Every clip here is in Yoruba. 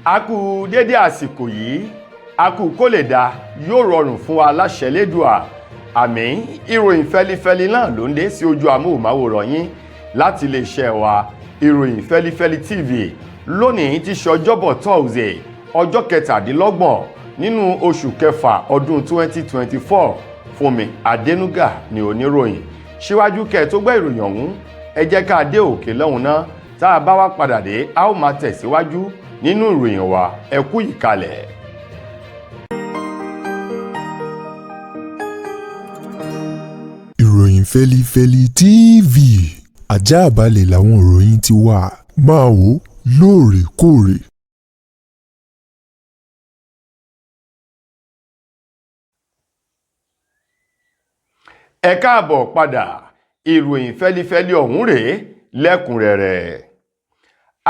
a kú dédé àsìkò yìí a kú kó lè dá yóò rọrùn fún wa láṣẹ Lédùà. Àmín. Ìròyìn fẹlifẹli náà ló ń dé sí ojú amóhùnmáwòrán yín láti iléeṣẹ́ wa ìròyìn Feli-feli TV. Lónìí ti ṣe ọjọ́bọ̀ Thursday ọjọ́ 17 nínú oṣù kẹfà ọdún 2024. Fúnmi Adénúgà ni oníròyìn. Síwájú kẹ́ tó gbọ́ ìròyìn ọ̀hún ẹ jẹ́ ká dé òkè lọ́hùn náà, tá a bá wá padà dé a ó máa tẹ̀síwájú nínú ìròyìn wa. Ẹ kú ìkàlẹ̀. Ìròyìn Feli-feli TV, àjààbálẹ̀ làwọn ìròyìn ti wà, máa wò lóòrèkóòrè. Ẹ káàbọ̀ padà. Ìròyìn fẹlifẹli ọ̀hún rèé lẹ́kùnrẹ́rẹ́.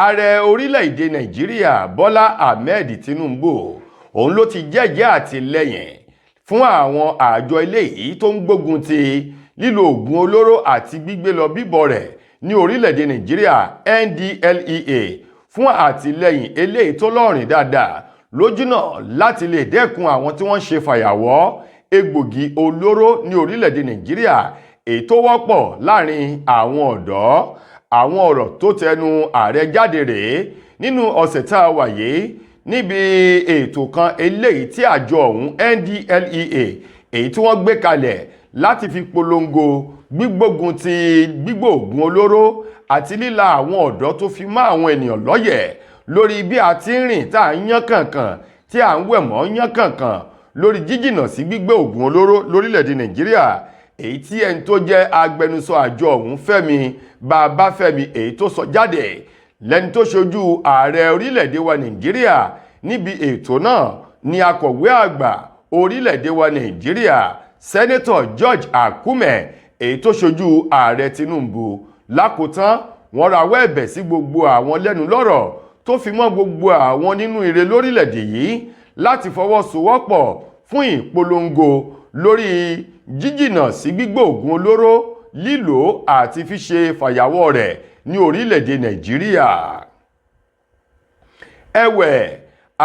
Ààrẹ orílẹ̀-èdè Nàìjíríà Bọ́lá Ahmed Tinubu òun ló ti jẹ́jẹ́ àtìlẹ́yìn fún àwọn àjọ eléyìí tó ń gbógun ti lílo oògùn olóró àti gbígbé lọ bíbọ̀ rẹ̀ ní orílẹ̀-èdè Nàìjíríà NDLEA fún àtìlẹ́yìn eléyìí tó lọ́rìn dáadáa lójúnà láti lè dẹ́kun àwọn tí wọ́n ń ṣe fàyàwọ́ egbògi olóró ní orílẹ̀-èdè Nàìjíríà èyí tó wọ́pọ̀ láàrin àwọn ọ̀dọ́. Àwọn ọ̀rọ̀ tó tẹnu ààrẹ jáde rèé nínú ọ̀sẹ̀ tá a wà yìí níbi ètò kan eléyìí tí àjọ ọ̀hún NDLEA èyí tí wọ́n gbé kalẹ̀ láti fi polongo gbígbógun ti gbígbó ògùn olóró àti líla àwọn ọ̀dọ́ tó fi mọ́ àwọn ènìyàn lọ́yẹ̀ lórí bí a ti ń rìn tá à ń yán kànkàn tí à ń wẹ̀ mọ́ yán kànkàn lórí jíjìnà sí gbígbé ògùn olóró lórílẹ̀‐èdè Nàìjíríà. Èyí tí ẹni tó jẹ́ agbẹnusọ àjọ ọ̀hún Fẹ́mi Babáfẹ́mi èyí tó sọ jáde lẹ́ni tó ṣojú ààrẹ orílẹ̀‐èdè wa Nàìjíríà níbi ètò náà ni akọ̀wé àgbà orílẹ̀‐èdè wa Nàìjíríà Sẹ́nẹ́tọ̀ George Akume èyí tó ṣojú ààrẹ Tinubu. Lákòótán wọ́n rawọ́ ẹ̀bẹ̀ sí gbogbo àwọn lẹ́nu lọ́rọ̀ tó fi mọ́ gbogbo àwọn nínú ire lórílẹ̀‐èdè yìí láti fọwọ́sowọ́pọ̀ fún ìpolongo lórí jíjìnà sí gbígbé ògùn olóró lílò àti fíṣe fàyàwọ́ rẹ̀ ní orílẹ̀-èdè Nàìjíríà. Ẹ̀wẹ̀,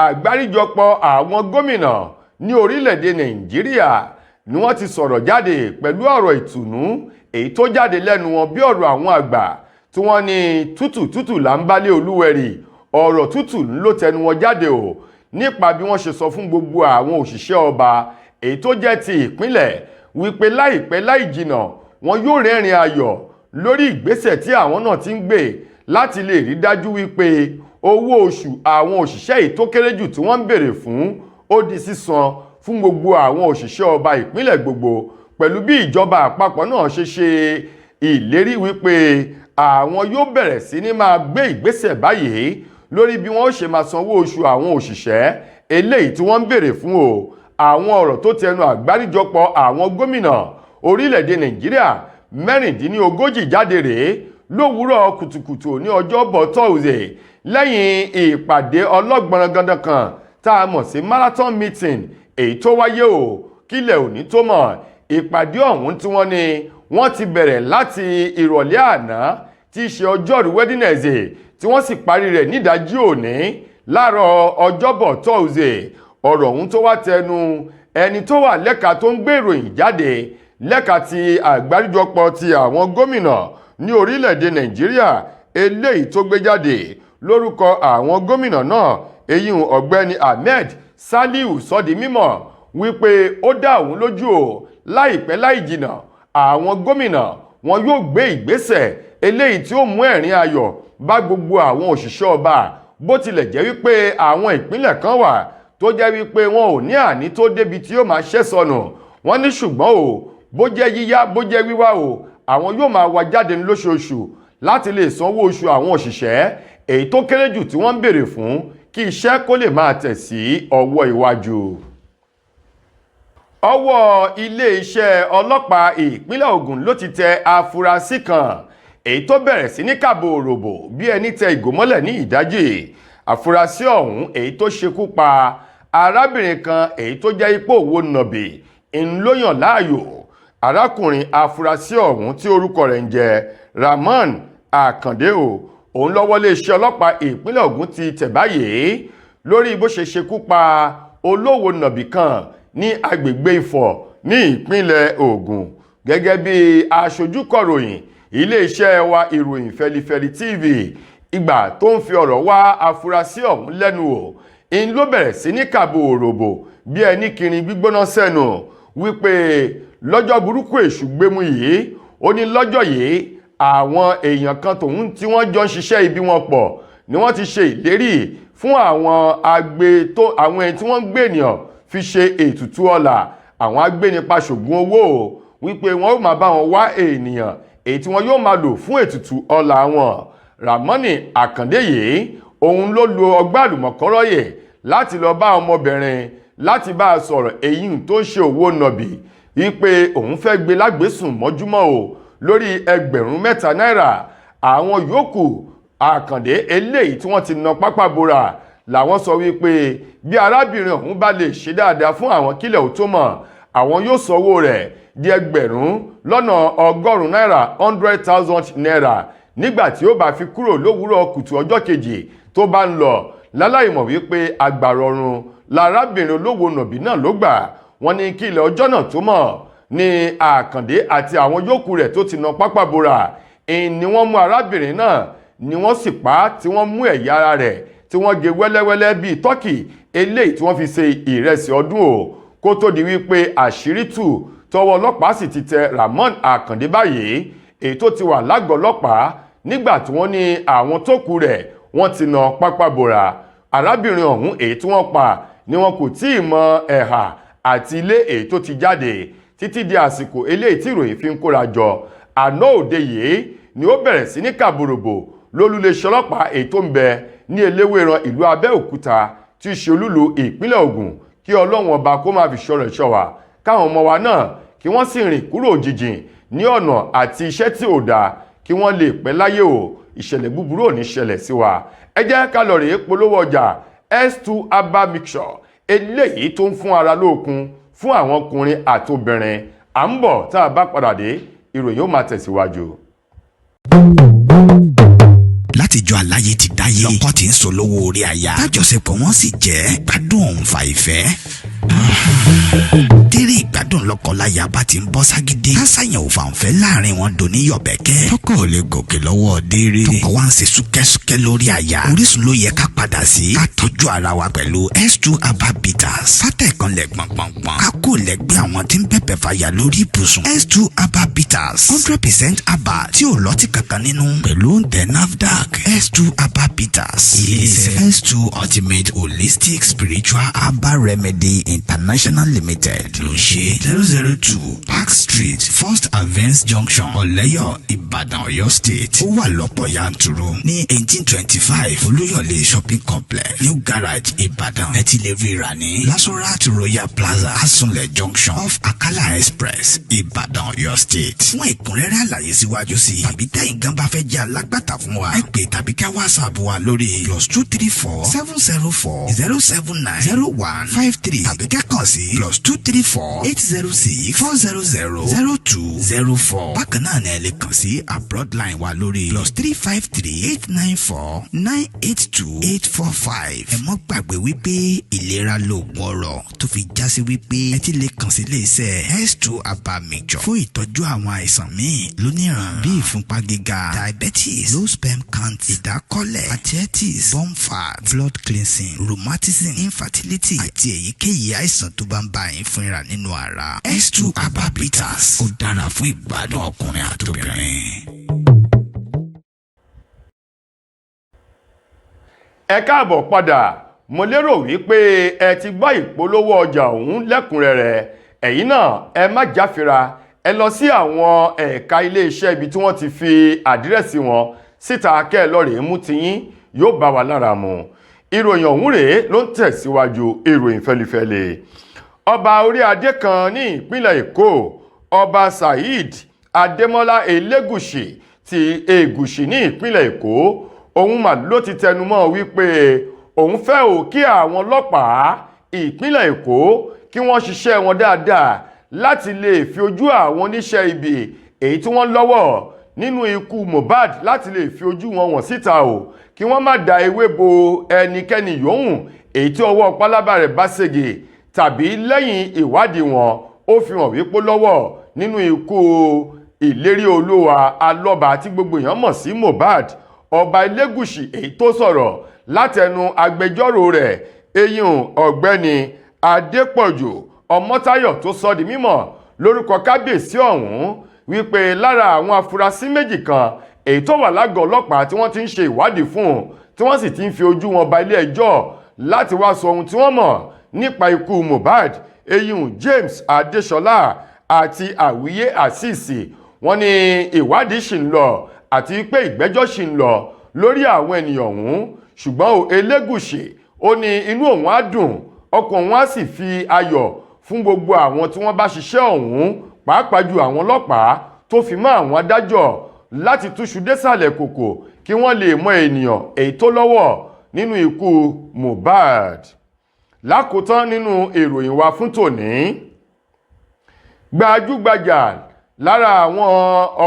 àgbáríjọpọ̀ àwọn gómìnà ní orílẹ̀-èdè Nàìjíríà ni wọ́n ti sọ̀rọ̀ jáde pẹ̀lú ọ̀rọ̀ ìtùnú èyí tó jáde lẹ́nu wọn bí ọ̀rọ̀ àwọn àgbà tí wọ́n ní tútù là ń bálé olúwẹ̀rì. Ọ̀rọ̀ tútù ló tẹnu wọn jáde o nípa bí wọ́n ṣe sọ fún gbogbo àwọn òṣìṣẹ́ ọba èyí tó jẹ́ ti ìpínlẹ̀ wípé láìpẹ́ láì jìnà wọn yóò rẹ́rìn ayọ̀ lórí ìgbésẹ̀ tí àwọn náà ti ń gbé láti lè rí dájú wípé owó oṣù àwọn òṣìṣẹ́ èyí tó kéré jù tí wọ́n ń béèrè fún ó di sísan fún gbogbo àwọn òṣìṣẹ́ ọba ìpínlẹ̀ gbogbo, pẹ̀lú bí ìjọba àpapọ̀ náà ṣe ṣe ìlérí wípé àwọn yóò bẹ̀rẹ̀ sí ní máa gbé ìgbésẹ̀ báyìí lórí bí wọ́n ṣe máa sanwó oṣù àwọn òṣìṣẹ́ eléyìí tí wọ́n ń béèrè fún o. Àwọn ọ̀rọ̀ tó tẹnu àgbáríjọpọ̀ àwọn gómìnà orílẹ̀-èdè Nàìjíríà 36 jáde rèé lówùúrọ̀ kùtùkùtù ní ọjọ́bọ̀ Thursday lẹ́yìn ìpàdé ọlọ́gbọ̀nrangandan kan tá a mọ̀ sí marathon meeting èyí tó wáyé o kílẹ̀ òní tó mọ̀. Ìpàdé ọ̀hún tí wọ́n ní wọ́n ti bẹ̀rẹ̀ láti ìrọ̀lẹ́ àná tí í ṣe ọjọ́rú Wednesday tí wọ́n sì parí rẹ̀ nídàájí òní láàárọ̀ ọjọ́bọ̀ Thursday. Ọ̀rọ̀ ọ̀hún tó wá tẹnu ẹni tó wà lẹ́ka tó ń gbé ìròyìn jáde lẹ́ka ti àgbáríjọpọ̀ ti àwọn gómìnà ní orílẹ̀-èdè Nàìjíríà eléyìí tó gbé jáde lórúkọ àwọn gómìnà náà èyí ọ̀gbẹ́ni Ahmed Saliu sọ di mímọ̀ wípé ó dá òun lójú o láìpẹ́ láì jìnà àwọn gómìnà wọn yóò gbé ìgbésẹ̀ eléyìí tí ó mú ẹ̀rín ayọ̀ bá gbogbo àwọn òṣìṣẹ́ ọba, bó tilẹ̀ jẹ́ wípé àwọn ìpínlẹ̀ kan wà tó jẹ́ wípé wọn ò ní àní tó débi tí yóò máa ṣẹ́ sọnù. Wọ́n ní ṣùgbọ́n o bó jẹ́ yíyá bó jẹ́ wíwá o àwọn yóò máa wá jáde lóṣooṣù láti lè sanwó oṣù àwọn òṣìṣẹ́ èyí tó kéré jù tí wọ́n ń béèrè fún kí iṣẹ́ kó lè máa tẹ̀ sí ọwọ́ iwájú. Ọwọ́ ilé-iṣẹ́ ọlọ́pàá ìpínlẹ̀ Ògùn ló ti tẹ afurasí kan èyí tó bẹ̀rẹ̀ sí ní kàbò òròbò bí ẹni tẹ ìgò mọ́lẹ̀ ní ìdájì. Àfúrásì ọ̀hún èyí tó ṣekú pa arábìnrin kan èyí tó jẹ́ ipò owó nàbì ńlóyàn láàyò. Arákùnrin afurasí ọ̀hún tí orúkọ rẹ̀ ń jẹ́ Rahman Akande òun lọ́wọ́ iléeṣẹ́ ọlọ́pàá ìpínlẹ̀ Ògùn ti tẹ̀ báyìí lórí bó ṣe ṣekú pa olówó nàbì kan ní agbègbè Ifọ̀ ní ìpínlẹ̀ Ògùn. Gẹ́gẹ́ bí aṣojú kọ̀ròyìn iléeṣẹ́ wa ìròyìn Feli-feli TV ìgbà tó ń fi ọ̀rọ̀ wá afurasí ọ̀hún lẹ́nu wò, in ló bẹ̀rẹ̀ sí ní kàbò òròbò bí ẹni kiri gbígbóná sẹ́nu wípé lọ́jọ́ burúkú èṣù gbémú yìí, ó ní lọ́jọ́ yìí àwọn èèyàn kan tòun tí wọ́n jọ ń ṣiṣẹ́ ibi wọn pọ̀ ni wọ́n ti ṣe ìlérí fún àwọn ẹni tí wọ́n ń gbé ènìyàn fi ṣe ètùtù ọlà, àwọn agbénipa ṣògùn owó wípé wọ́n ó máa bá wọn wá ènìyàn èyí tí wọ́n yóò máa lò fún ètùtù ọlà wọn. Ramoni Àkàndé yìí òun ló lo ọgbà àlùmọ̀kọ́rọ́yè láti lọ bá ọmọbìnrin láti bá a sọ̀rọ̀ èyí tó ń ṣe òwò nọ̀bì wípé òun fẹ́ gbé lágbésùn mọ́júmọ́ o lórí 3,000 náírà. Àwọn yòókù Àkàndé eléyìí tí wọ́n ti na pápá bora làwọn sọ wípé bí arábìnrin ọ̀hún bá lè ṣe dáadáa fún àwọn kílẹ̀ ò tó mọ̀, àwọn yóò sanwó rẹ̀ di 1,100 náírà 100,000 naira nígbà tí ó bá fi kúrò lówùúrọ̀ kùtù ọjọ́ kejì tó bá ń lọ, láláìmọ̀ wípé agbàrọ̀run lárábìnrin olówó nàbí náà ló gbà. Wọ́n ní kí ilẹ̀ ọjọ́ náà tó mọ̀ ní Àkàndé àti àwọn yòókù rẹ̀ tó ti na pápá bora ni wọ́n mú arábìnrin náà ni wọ́n sì pa á, tí wọ́n mú ẹ̀yà ara rẹ̀ tí wọ́n gé wẹ́lẹ́wẹ́lẹ́ bíi tọ́kì eléyìí tí wọ́n fi ṣe ìrẹsì ọdún o, kó tó di wípé àṣírí tú tọwọ́ ọlọ́pàá sì ti tẹ Ramon Àkàndé báyìí, èyí tó ti wà lágọ̀ọ́ ọlọ́pàá nígbà tí wọ́n ní àwọn tó kù rẹ̀ wọ́n ti na pápá bora. Arábìnrin ọ̀hún èyí tí wọ́n pa ni wọn kò tí ì mọ ẹ̀hà àti ilé èyí tó ti jáde títí di àsìkò eléyìí tí ìròyìn fi ń kóra jọ. Àná òde yìí ni ó bẹ̀rẹ̀ sí ní kàbòròbò lólúléeṣẹ́ ọlọ́pàá èyí tó ń bẹ ní Eléwéran ìlú Abẹ́òkúta tí í ṣe olúlu ìpínlẹ̀ Ògùn. Kí Ọlọ́run ọba kó má fi ṣọ́ rẹ̀ ṣọ́ wa, káwọn ọmọ wa náà kí wọ́n sì rìn kúrò jìjìn ní ọ̀nà àti iṣẹ́ tí ò dáa kí wọ́n lè pẹ́ láyé o. Ìṣẹ̀lẹ̀ búburú ò ní ṣẹlẹ̀ sí wa. Ẹ jẹ́ ká lọ rèé polówó ọjà S2 Aba Mixture eléyìí tó ń fún ara lókun fún àwọn ọkùnrin àti obìnrin. À ń bọ̀ tá a bá padà dé, ìròyìn ó máa tẹ̀síwájú. látijọ́ aláyé ti dáyé lọ́kọ tí ń solówó orí aya tájọṣepọ̀ wọn sì jẹ́ gbádùn òǹfà ìfẹ́. Tẹ́rẹ̀ ìgbádùn lọ́kọláya bá ti ń bọ́ ságídé kásáyàn òfàǹfẹ́ láàrin wọn dò ní yọ̀bẹ̀kẹ́. Tọkọ ò lè gòkè lọ́wọ́ déré. Tọkọ wa ń ṣe súkẹ́súkẹ́ lórí aya. Orísun ló yẹ ká padà sí. Ká tọ́jú ara wa pẹ̀lú S2 Aba Bitters. Fátẹ̀ kan lẹ̀ gbọ̀ngbọ̀ngbọ̀n. Ká kó lẹ́gbẹ́ àwọn tí ń bẹ̀bẹ̀ fàyà lórí ibùsùn. S2 Aba Bitters 100% Aba tí ò lọ́tì kankan nínú. Pẹ̀lú oúnjẹ NAFDAC. S2 Aba Bitters. Ilé-iṣẹ́ S2 Ultimate Holistic Spiritual Aba Remedy International Limited ló ṣe 002 Park Street First Avance Junction Ọ̀lẹ́yọ̀ Ìbàdàn Ọ̀yọ́ State. Ó wà lọ́pọ̀ yanturu ní 1825 Olúyọ̀lé Shopping Complex New Garage Ìbàdàn. Ẹ ti lè ríra ní Lasorat Royal Plaza Asunlẹ̀ Junction off Akala Express Ìbàdàn Ọ̀yọ́ State. Fún ìkúnrẹ́rẹ́ àlàyé síwájú sí tàbí tẹ̀yin gan bá fẹ́ jẹ́ alágbàtà fún wa, ẹ pè tàbí ká WhatsApp wa lórí +234 704 079 0153 tàbí ká kàn sí +234 806 400 0204. Bákan náà ni ẹ lè kàn sí abroad line wa lórí +353 894 982 845. Ẹ mọ́ gbàgbé wípé ìlera lóògùn ọrọ̀, tó fi já sí wípé ẹ ti lè kàn sí iléeṣẹ́ S2 Aba Mixture fún ìtọ́jú àwọn àìsàn míì lóníran bíi ìfúnpá gíga, diabetes, low sperm count, ìdákọ́lẹ̀, arthritis, bone fat, blood cleansing, rheumatism, infertility àti èyíkéyìí àìsàn tó bá ń bá yín fúnra nínú ara. S2 Aba Bitters ó dára fún ìgbádùn ọkùnrin àtobìnrin. Ẹ káàbọ̀ padà. Mo lérò wípé ẹ ti gbọ́ ìpolówó ọjà ọ̀hún lẹ́kùnrẹ́rẹ́. Ẹ̀yin náà ẹ má jáfira, ẹ lọ sí àwọn ẹ̀ka iléeṣẹ́ ibi tí wọ́n ti fi àdírẹ́sì wọn síta kẹ́ ẹ lọ rèé mú tiyín, yóò bá wa lára mu. Ìròyìn ọ̀hún rèé ló ń tẹ̀síwájú. Ìròyìn fẹ́lifẹ́li. Ọba orí adé kan ní ìpínlẹ̀ Èkó, Ọba Saheed Adémọ́lá Elégùṣì ti Ègùṣì ní ìpínlẹ̀ Èkó, òun mà ló ti tẹnumọ́ wípé òun fẹ́ ò kí àwọn ọlọ́pàá ìpínlẹ̀ Èkó kí wọ́n ṣiṣẹ́ wọn dáadáa láti lè fi ojú àwọn oníṣẹ́ ibi èyí tí wọ́n lọ́wọ́ nínú ikú Mohbad láti lè fi ojú wọn wọ̀n síta o, kí wọ́n má da ewé bo ẹnikẹ́ni yòówù èyí tí ọwọ́ pálábá rẹ̀ bá sége tàbí lẹ́yìn ìwádìí wọn ó fi hàn wípé lọ́wọ́ nínú ikú ìlérí olúwa alọ́ba tí gbogbo èèyàn mọ̀ sí Mohbad. Ọba Elégùṣì èyí tó sọ̀rọ̀ látẹnu agbẹjọ́rò rẹ̀ eyín ọ̀gbẹ́ni Adépọ̀jù Ọmọ́táyọ̀ tó sọ di mímọ̀ lórúkọ kábíyèsí ọ̀hún wípé lára àwọn afurasí méjì kan èyí tó wà lágọ̀ọ́ ọlọ́pàá tí wọ́n ti ń ṣe ìwádìí fún tí wọ́n sì ti ń fi ojú wọn ba ilé ẹjọ́ láti wá sọ ohun tí wọ́n mọ̀ nípa ikú Mohbad eyín James Adéṣọlá àti Àwíyé Àṣìṣì. Wọ́n ní ìwádìí ṣì ń lọ àti pé ìgbẹ́jọ́ ṣì ń lọ lórí àwọn ènìyàn ọ̀hún, ṣùgbọ́n Elégùṣì ó ní inú òun á dùn ọkàn òun á sì fi ayọ̀ fún gbogbo àwọn tí wọ́n bá ṣiṣẹ́ ọ̀hún, pàápàá ju àwọn ọlọ́pàá tó fi mọ́ àwọn adájọ́ láti túṣu désàlẹ̀ kòkò kí wọ́n lè mọ ènìyàn èyí tó lọ́wọ́ nínú ikú Mohbad. Lákòótán nínú ìròyìn wa fún tòní, gbajúgbajà lára àwọn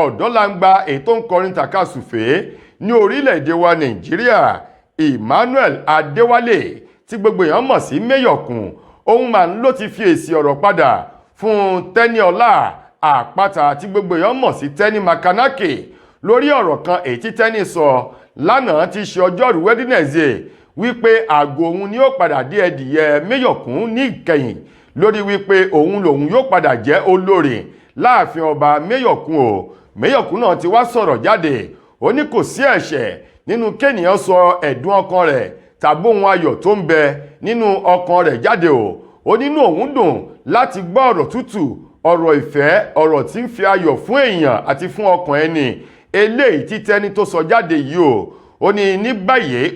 ọ̀dọ́langba èyí tó ń kọrin tàkasùfé ní orílẹ̀-èdè wa Nàìjíríà Emmanuel Adéwálé tí gbogbo èèyàn mọ̀ sí Mẹ́yọ̀kùn, òun mà ló ti fi èsì ọ̀rọ̀ padà fún Tẹ́níọlá Àpáta tí gbogbo èèyàn mọ̀ sí Tẹ́ní Makanaki lórí ọ̀rọ̀ kan èyí tí Tẹ́ní sọ lánàá tí ṣe ọjọ́rú Wednesday wípé àgọ́ òun ni ó padà dé ẹdìyẹ Mẹ́yọ̀kùn ní ìkẹyìn lórí wípé òun lòun yóò padà jẹ́ olórí láàfin ọba Mẹ́yọ̀kùn o. Mẹ́yọ̀kùn náà ti wá sọ̀rọ̀ jáde, ó ní kò sí ẹ̀ṣẹ̀ nínú kéèyàn sọ ẹ̀dùn ọkàn rẹ̀ tàbí ohun ayọ̀ tó ń bẹ nínú ọkàn rẹ̀ jáde o. Ó nínú òun dùn láti gbọ́ ọ̀rọ̀ tútù, ọ̀rọ̀ ìfẹ́, ọ̀rọ̀ tí ń fi ayọ̀ fún èèyàn àti fún ọkàn ẹni eléyìí tí Tẹ́ní tó sọ jáde yìí o. Ó ní ní báyìí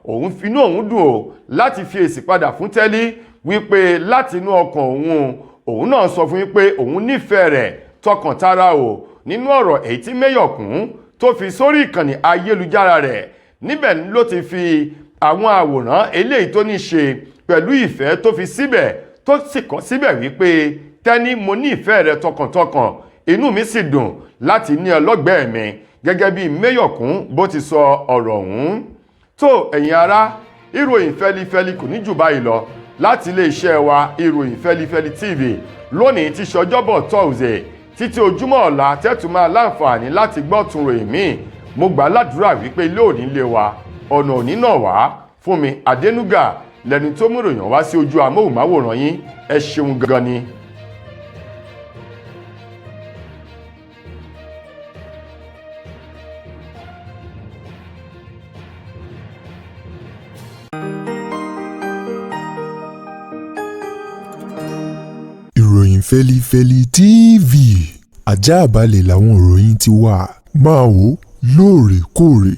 òun finú òun dùn o láti fi èsì padà fún Tẹ́ní wípé láti inú ọkàn òun náà sọ fún wípé òun nífẹ̀ẹ́ rẹ̀ tọkàntara o nínú ọ̀rọ̀ èyí tí Mẹ́yọ̀kùn tó fi sórí ìkànnì ayélujára rẹ̀. Níbẹ̀ ló ti fi àwọn àwòrán eléyìí tó ní ṣe pẹ̀lú ìfẹ́ tó fi síbẹ̀ tó sì kọ síbẹ̀ wípé Tẹ́ní mo ní ìfẹ́ rẹ tọkàntọkàn, inú mi sì dùn láti ní ọlọ́gbẹ̀ẹ́ mi, gẹ́gẹ́ bí Mẹ́yọ̀kùn bó ti sọ ọ̀rọ̀ ọ̀hún. Tó ẹ̀yin ará, ìròyìn Feli-feli kò ní jù báyìí lọ láti iléeṣẹ́ wa ìròyìn Feli-feli TV lónìí tí ṣe ọjọ́bọ̀ Thursday títí ojúmọ́ ọ̀la tẹ́tù máa láǹfààní láti gbọ́ tún ròyìn míì. Mo gbà ládùúrà wípé ilé òní lé wa, ọ̀nà òní náà wá. Fúnmi Adénúgà lẹni tó mú ìròyìn wá sí ojú amóhùnmáwòrán yín. Ẹ ṣeun gan ni. Ìròyìn Feli-feli TV àjààbálẹ̀ làwọn ìròyìn ti wà, máa wò lóòrèkóòrè.